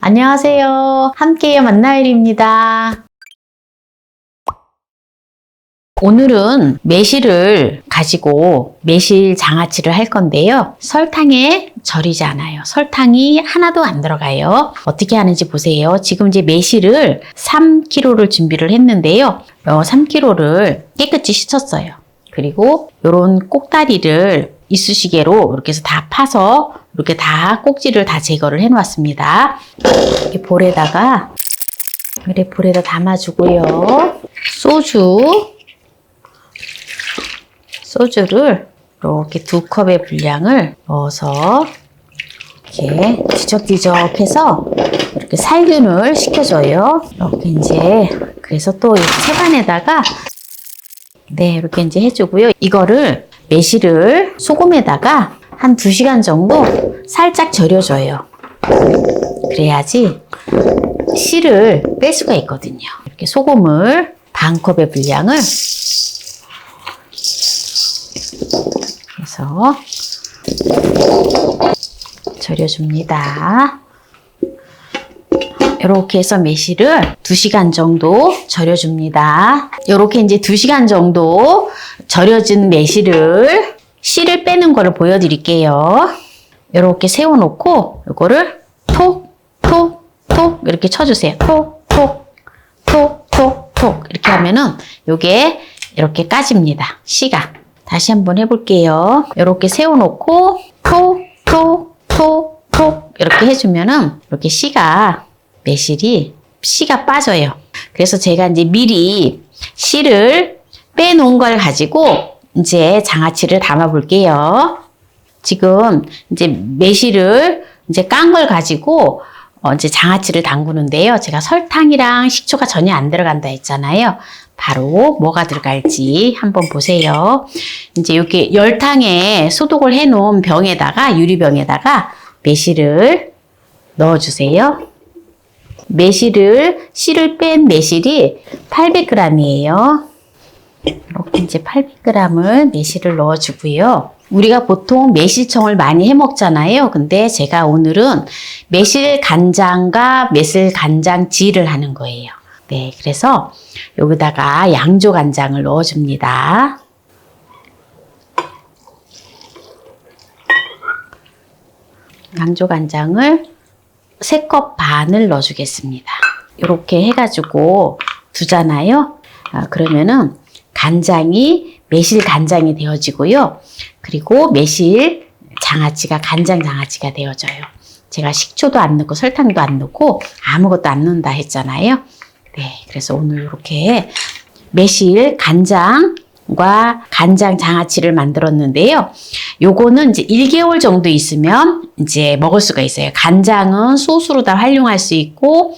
안녕하세요. 함께요 만나일입니다. 오늘은 매실을 가지고 매실 장아찌를 할 건데요. 설탕에 절이지 않아요. 설탕이 하나도 안 들어가요. 어떻게 하는지 보세요. 지금 이제 매실을 3kg를 준비를 했는데요. 3kg를 깨끗이 씻었어요. 그리고 이런 꼭다리를 이쑤시개로 이렇게 해서 다 파서 이렇게 다 꼭지를 다 제거를 해 놓았습니다. 이렇게 볼에다 담아주고요. 소주를 이렇게 2컵의 분량을 넣어서 이렇게 뒤적뒤적해서 이렇게 살균을 시켜줘요. 이렇게 이제 그래서 또 이 채반에다가 이렇게 이제 해주고요. 이거를 매실을 소금에다가 한 2시간 정도 살짝 절여줘요. 그래야지 씨를 뺄 수가 있거든요. 이렇게 소금을 반 컵의 분량을 해서 절여줍니다. 이렇게 해서 매실을 2시간 정도 절여줍니다. 이렇게 이제 2시간 정도 절여진 매실을 씨를 빼는 거를 보여드릴게요. 이렇게 세워놓고 이거를 톡 이렇게 쳐주세요. 톡 이렇게 하면은 요게 이렇게 까집니다. 씨가. 다시 한번 해볼게요. 이렇게 세워놓고 톡 이렇게 해주면은 이렇게 매실이 씨가 빠져요. 그래서 제가 이제 미리 씨를 빼놓은 걸 가지고 이제 장아찌를 담아 볼게요. 지금 이제 매실을 이제 깐 걸 가지고 이제 장아찌를 담그는데요. 제가 설탕이랑 식초가 전혀 안 들어간다 했잖아요. 바로 뭐가 들어갈지 한번 보세요. 이제 이렇게 열탕에 소독을 해 놓은 유리병에다가 매실을 넣어주세요. 씨를 뺀 매실이 800g이에요. 이렇게 이제 800g을 매실을 넣어주고요. 우리가 보통 매실청을 많이 해 먹잖아요. 근데 제가 오늘은 매실 간장과 매실 간장찌를 하는 거예요. 네, 그래서 여기다가 양조 간장을 넣어줍니다. 양조 간장을 3컵 반을 넣어주겠습니다. 이렇게 해가지고 두잖아요. 그러면은 매실 간장이 되어지고요. 그리고 매실 장아찌가 간장 장아찌가 되어져요. 제가 식초도 안 넣고 설탕도 안 넣고 아무것도 안 넣는다 했잖아요. 네, 그래서 오늘 이렇게 매실 간장과 간장 장아찌를 만들었는데요. 요거는 이제 1개월 정도 있으면 이제 먹을 수가 있어요. 간장은 소스로 다 활용할 수 있고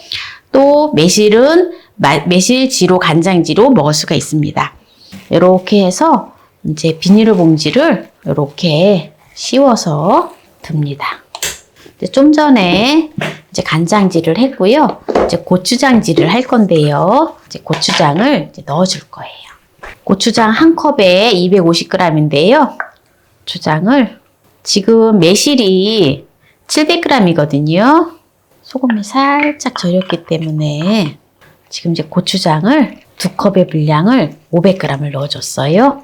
또 매실지로 간장지로 먹을 수가 있습니다. 이렇게 해서 이제 비닐봉지를 이렇게 씌워서 둡니다. 좀 전에 이제 간장질을 했고요. 이제 고추장질을 할 건데요. 이제 고추장을 이제 넣어줄 거예요. 고추장 1컵에 250g인데요. 고추장을 지금 매실이 700g이거든요. 소금을 살짝 절였기 때문에 지금 이제 고추장을 2컵의 분량을 500g을 넣어줬어요.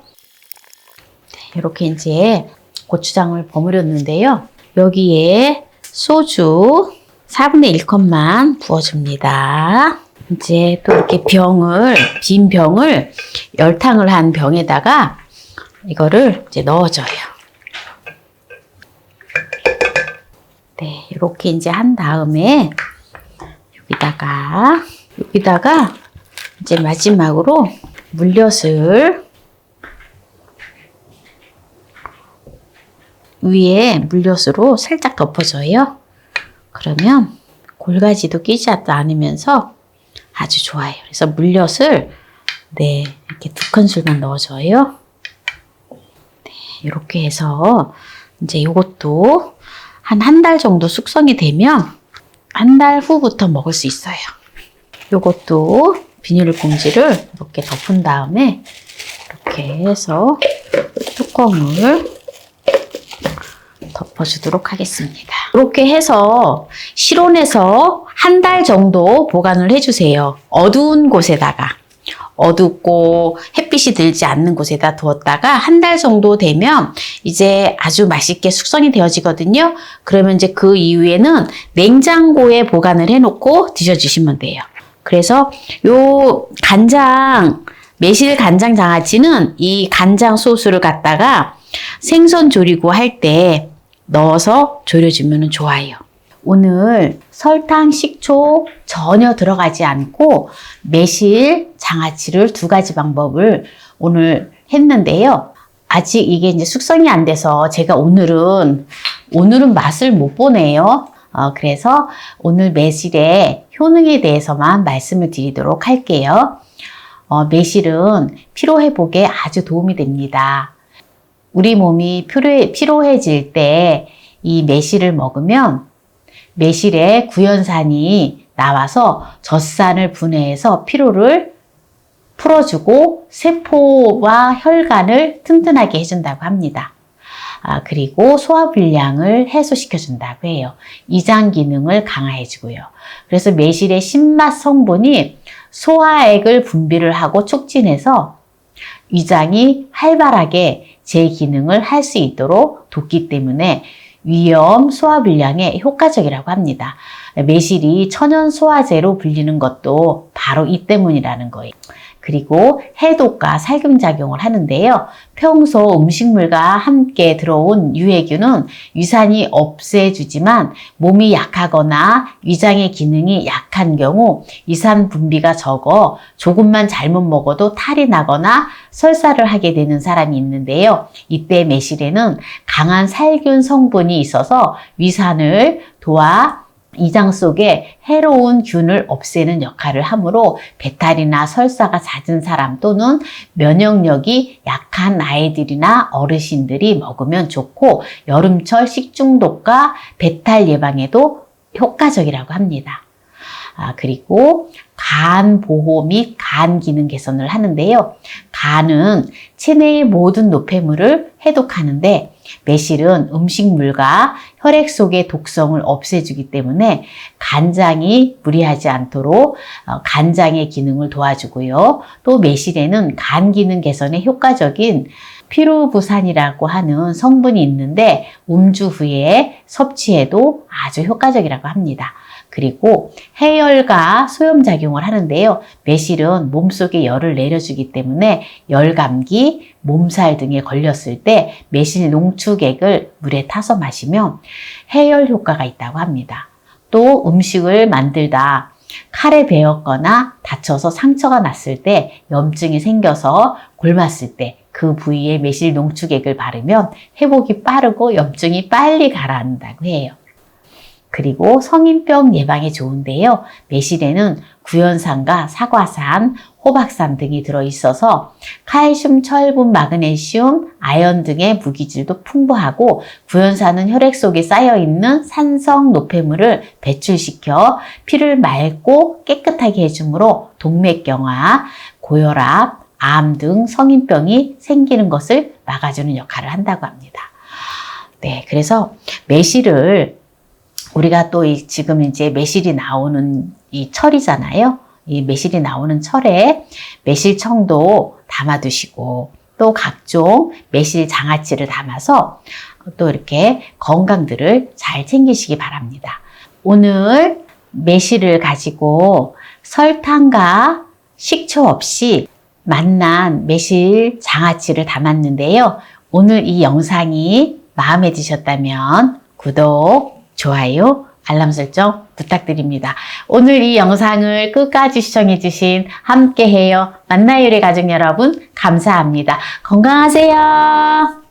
이렇게 이제 고추장을 버무렸는데요. 여기에 소주 4분의 1컵만 부어줍니다. 이제 또 이렇게 빈 병을 열탕을 한 병에다가 이거를 이제 넣어줘요. 네, 이렇게 이제 한 다음에 여기다가 이제 마지막으로 위에 물엿으로 살짝 덮어줘요. 그러면 골가지도 끼지 않으면서 아주 좋아요. 그래서 물엿을 이렇게 2큰술만 넣어줘요. 네, 이렇게 해서 이제 이것도 한 달 정도 숙성이 되면 한 달 후부터 먹을 수 있어요. 이것도 비닐봉지를 이렇게 덮은 다음에 이렇게 해서 뚜껑을 덮어주도록 하겠습니다. 이렇게 해서 실온에서 한 달 정도 보관을 해주세요. 어두운 곳에다가. 어둡고 햇빛이 들지 않는 곳에다 두었다가 한 달 정도 되면 이제 아주 맛있게 숙성이 되어지거든요. 그러면 이제 그 이후에는 냉장고에 보관을 해놓고 드셔주시면 돼요. 그래서 요 간장, 매실 간장 장아찌는 이 간장 소스를 갖다가 생선 조리고 할 때 넣어서 졸여주면 좋아요. 오늘 설탕, 식초 전혀 들어가지 않고 매실 장아찌를 2가지 방법을 오늘 했는데요. 아직 이게 이제 숙성이 안 돼서 제가 오늘은 맛을 못 보네요. 그래서 오늘 매실의 효능에 대해서만 말씀을 드리도록 할게요. 매실은 피로 회복에 아주 도움이 됩니다. 우리 몸이 피로해질 때 이 매실을 먹으면 매실의 구연산이 나와서 젖산을 분해해서 피로를 풀어주고 세포와 혈관을 튼튼하게 해준다고 합니다. 그리고 소화불량을 해소시켜준다고 해요. 이장 기능을 강화해주고요. 그래서 매실의 신맛 성분이 소화액을 분비를 하고 촉진해서 위장이 활발하게 제 기능을 할 수 있도록 돕기 때문에 위염, 소화불량에 효과적이라고 합니다. 매실이 천연 소화제로 불리는 것도 바로 이 때문이라는 거예요. 그리고 해독과 살균작용을 하는데요. 평소 음식물과 함께 들어온 유해균은 위산이 없애주지만 몸이 약하거나 위장의 기능이 약한 경우 위산 분비가 적어 조금만 잘못 먹어도 탈이 나거나 설사를 하게 되는 사람이 있는데요. 이때 매실에는 강한 살균 성분이 있어서 위산을 도와 위장 속에 해로운 균을 없애는 역할을 하므로 배탈이나 설사가 잦은 사람 또는 면역력이 약한 아이들이나 어르신들이 먹으면 좋고 여름철 식중독과 배탈 예방에도 효과적이라고 합니다. 그리고 간 보호 및 간 기능 개선을 하는데요. 간은 체내의 모든 노폐물을 해독하는데 매실은 음식물과 혈액 속의 독성을 없애주기 때문에 간장이 무리하지 않도록 간장의 기능을 도와주고요. 또 매실에는 간 기능 개선에 효과적인 피루부산이라고 하는 성분이 있는데 음주 후에 섭취해도 아주 효과적이라고 합니다. 그리고 해열과 소염작용을 하는데요. 매실은 몸속에 열을 내려주기 때문에 열감기, 몸살 등에 걸렸을 때 매실 농축액을 물에 타서 마시면 해열 효과가 있다고 합니다. 또 음식을 만들다 칼에 베었거나 다쳐서 상처가 났을 때 염증이 생겨서 골맞을 때 그 부위에 매실 농축액을 바르면 회복이 빠르고 염증이 빨리 가라앉는다고 해요. 그리고 성인병 예방에 좋은데요. 매실에는 구연산과 사과산, 호박산 등이 들어있어서 칼슘, 철분, 마그네슘, 아연 등의 무기질도 풍부하고 구연산은 혈액 속에 쌓여있는 산성 노폐물을 배출시켜 피를 맑고 깨끗하게 해주므로 동맥경화, 고혈압, 암 등 성인병이 생기는 것을 막아주는 역할을 한다고 합니다. 네, 그래서 매실을 우리가 또 지금 이제 매실이 나오는 이 철이잖아요. 이 매실이 나오는 철에 매실청도 담아두시고 또 각종 매실 장아찌를 담아서 또 이렇게 건강들을 잘 챙기시기 바랍니다. 오늘 매실을 가지고 설탕과 식초 없이 맛난 매실 장아찌를 담았는데요. 오늘 이 영상이 마음에 드셨다면 구독, 좋아요, 알람 설정 부탁드립니다. 오늘 이 영상을 끝까지 시청해주신 함께해요 만나요리 가족 여러분 감사합니다. 건강하세요.